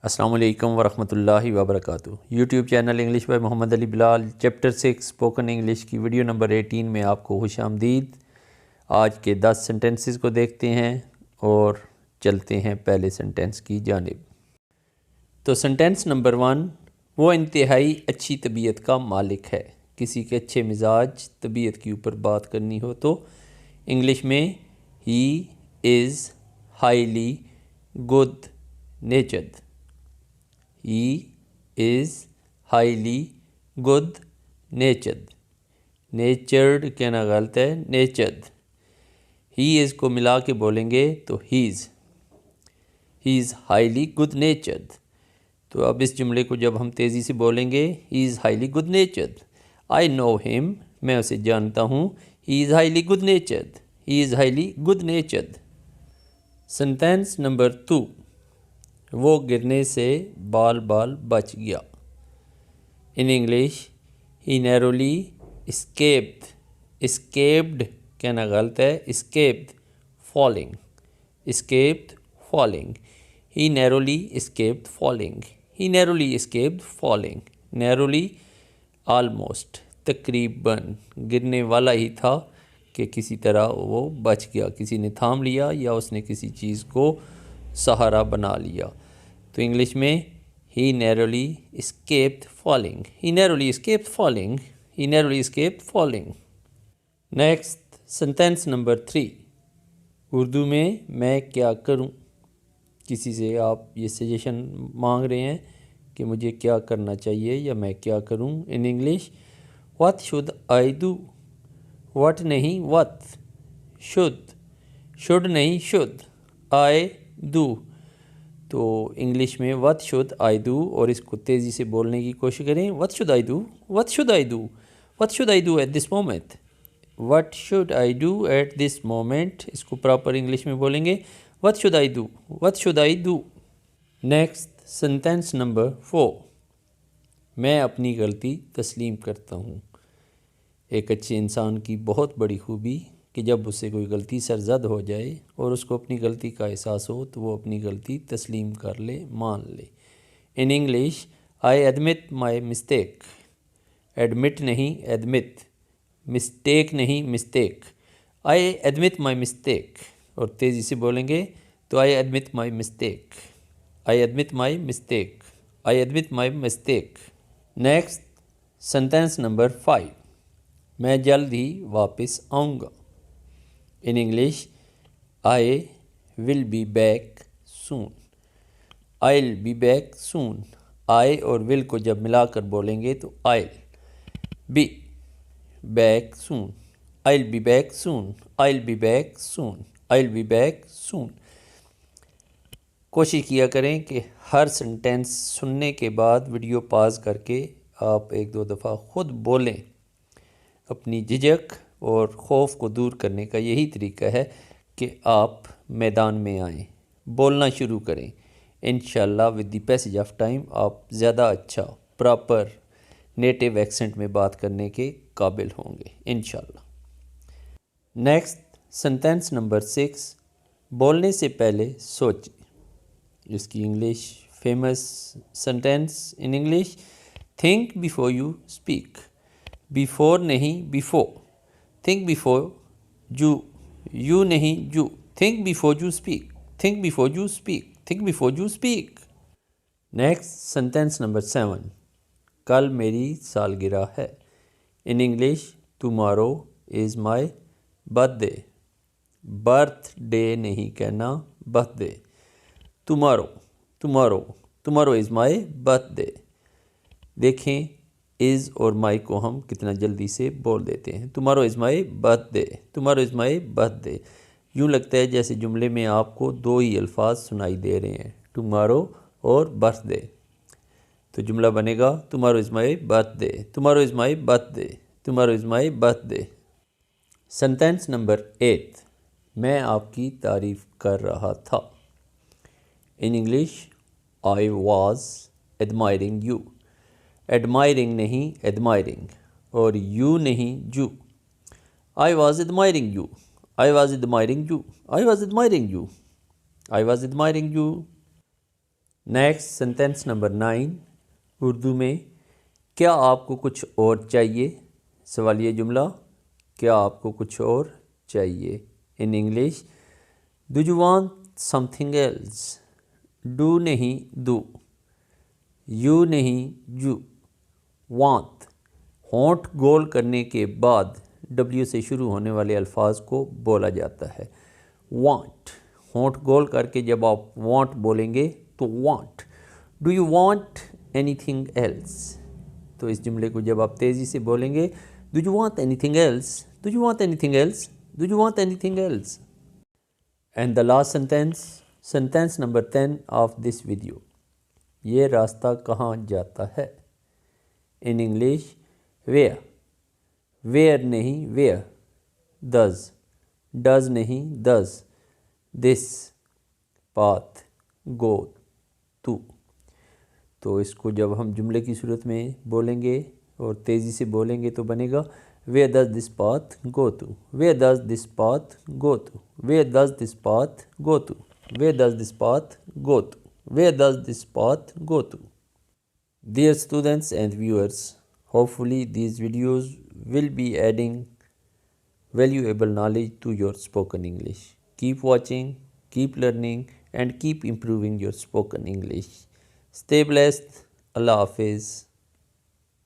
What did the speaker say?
السلام علیکم ورحمۃ اللہ وبرکاتہ۔ YouTube channel English by Muhammad Ali Bilal chapter 6 spoken English کی ویڈیو نمبر 18 میں آپ کو خوش آمدید۔ آج کے 10 سنٹنسز کو دیکھتے ہیں اور چلتے ہیں پہلے سنٹنس کی جانب۔ تو سنٹنس نمبر 1، وہ انتہائی اچھی طبیعت کا مالک ہے۔ کسی کے اچھے مزاج طبیعت کے اوپر بات کرنی ہو تو انگلش میں he is highly good natured. He is highly good natured۔ Natured کہنا غلط ہے، نیچرڈ۔ He is کو ملا کے بولیں گے تو He is highly good natured۔ تو اب اس جملے کو جب ہم تیزی سے بولیں گے He is highly good natured۔ I know him، میں اسے جانتا ہوں۔ He is highly good natured۔ He is highly good natured۔ Sentence number 2، وہ گرنے سے بال بچ گیا۔ In English he nearly escaped. Escaped کہنا غلط ہے، escaped falling. Escaped falling. He nearly escaped falling. He nearly escaped falling. Nearly almost, تقریباً، گرنے والا ہی تھا کہ کسی طرح وہ بچ گیا، کسی نے تھام لیا یا اس نے کسی چیز کو سہارا بنا لیا۔ تو انگلش میں he nearly escaped falling. He nearly escaped falling. He nearly escaped falling. Next sentence number 3، Urdu میں کیا کروں؟ کسی سے آپ یہ سجیشن مانگ رہے ہیں کہ مجھے کیا کرنا چاہیے یا میں کیا کروں۔ In English what should I do؟ what نہیں what، should نہیں should، I do۔ تو انگلش میں what should I do، اور اس کو تیزی سے بولنے کی کوشش کریں۔ what should I do؟ what should I do؟ what should I do at this moment؟ what should I do at this moment، اس کو پراپر انگلش میں بولیں گے what should I do؟ what should I do؟ Next sentence number 4، میں اپنی غلطی تسلیم کرتا ہوں۔ ایک اچھے انسان کی بہت بڑی خوبی کہ جب اس سے کوئی غلطی سرزد ہو جائے اور اس کو اپنی غلطی کا احساس ہو تو وہ اپنی غلطی تسلیم کر لے، مان لے۔ In English I admit my mistake. Admit نہیں ایڈمٹ، مسٹیک نہیں mistake. I admit my mistake, اور تیزی سے بولیں گے تو I admit my mistake. I admit my mistake. I admit my mistake. Next sentence number 5، میں جلد ہی واپس آؤں گا۔ In English I will be back soon. I will be back soon. I اور ول کو جب ملا کر بولیں گے تو آئی be back soon. I will be back soon. I will be back soon. I will be back soon. کوشش کیا کریں کہ ہر سنٹینس سننے کے بعد ویڈیو پاز کر کے آپ 1-2 دفعہ خود بولیں۔ اپنی جھجک اور خوف کو دور کرنے کا یہی طریقہ ہے کہ آپ میدان میں آئیں، بولنا شروع کریں۔ انشاءاللہ with the passage of time آپ زیادہ اچھا پراپر نیٹیو ایکسنٹ میں بات کرنے کے قابل ہوں گے انشاءاللہ۔ نیکسٹ سنٹینس نمبر 6، بولنے سے پہلے سوچیں۔ اس کی English famous sentence in English think before you speak. Before نہیں بیفور، تھنک بیفور یو نہیں you, think before you speak. Think before you speak. Think before you speak. Next sentence number 7، کل میری سالگرہ ہے۔ In English tomorrow is my birthday. Birthday نہیں کہنا، birthday. Tomorrow, tomorrow, tomorrow is my birthday. دیکھیں is اور مائی کو ہم کتنا جلدی سے بول دیتے ہیں۔ Tomorrow is my birthday. Tomorrow is my birth day. یوں لگتا ہے جیسے جملے میں آپ کو 2 ہی الفاظ سنائی دے رہے ہیں، ٹمارو اور برتھ ڈے۔ تو جملہ بنے گا tomorrow is my birthday. Tomorrow is my birthday. Tomorrow is my birth day. Sentence number 8، میں آپ کی تعریف کر رہا تھا۔ ان English I was admiring you. Admiring نہیں ایڈمائرنگ، اور یو نہیں جو۔ I was admiring you. I was admiring you. I was admiring you. I was admiring you. Next sentence number 9 Urdu میں، کیا آپ کو کچھ اور چاہیے؟ سوالیہ جملہ، کیا آپ کو کچھ اور چاہیے؟ In English, do you want something else? Do نہیں دو، یو نہیں یو، وانٹ ہونٹ گول کرنے کے بعد ڈبلیو سے شروع ہونے والے الفاظ کو بولا جاتا ہے۔ وانٹ، ہونٹ گول کر کے جب آپ وانٹ بولیں گے تو want. Do you want anything else? تو اس جملے کو جب آپ تیزی سے بولیں گے، do you want anything else? Do you want anything else? Do you want anything else? And the last sentence number 10 of this video, یہ راستہ کہاں جاتا ہے؟ ان انگلش، ویئر، ویئر نہیں ویئر، ڈز نہیں does, this path go to. تو اس کو جب ہم جملے کی صورت میں بولیں گے اور تیزی سے بولیں گے تو بنے گا where does this path go to, where does this path go to, where does this path go to, where does this path go to, where does this path go to. Dear students and viewers, hopefully these videos will be adding valuable knowledge to your spoken English. Keep watching, keep learning, and keep improving your spoken English. Stay blessed. Allah Hafiz.